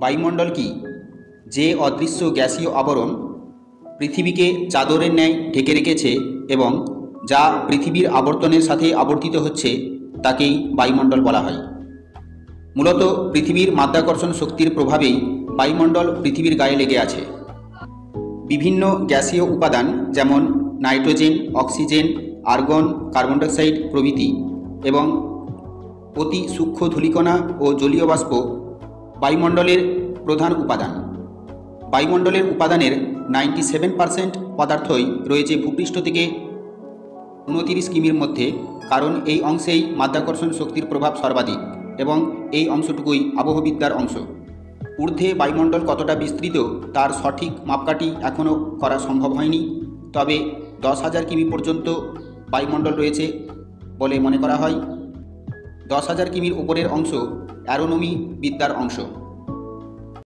বায়ুমণ্ডল কি? যে অদৃশ্য গ্যাসীয় আবরণ পৃথিবীকে চাদরের ন্যায় ঢেকে রেখেছে এবং যা পৃথিবীর আবর্তনের সাথে আবর্তিত হচ্ছে তাকেই বায়ুমণ্ডল বলা হয়। মূলত পৃথিবীর মাধ্যাকর্ষণ শক্তির প্রভাবেই বায়ুমণ্ডল পৃথিবীর গায়ে লেগে আছে। বিভিন্ন গ্যাসীয় উপাদান যেমন nitrogen, oxygen, argon, carbon dioxide প্রভৃতি এবং অতি সূক্ষ্ম ধূলিকণা ও জলীয় বাষ্প বায়ুমণ্ডলের প্রধান উপাদান। বায়ুমণ্ডলের উপাদানের 97% পদার্থই রয়েছে ভূপৃষ্ঠ থেকে 29 কিমির মধ্যে, কারণ এই অংশেই মাধ্যাকর্ষণ শক্তির প্রভাব সর্বাধিক এবং এই অংশটুকুই আবহবিদ্যার অংশ। ঊর্ধ্বে বায়ুমণ্ডল কতটা বিস্তৃত তার সঠিক মাপকাঠি এখনও করা সম্ভব হয়নি, তবে 10,000 কিমি পর্যন্ত বায়ুমণ্ডল রয়েছে বলে মনে করা হয়। 10,000 কিমির উপরের অংশ অ্যারোনমি বিদ্যার অংশ।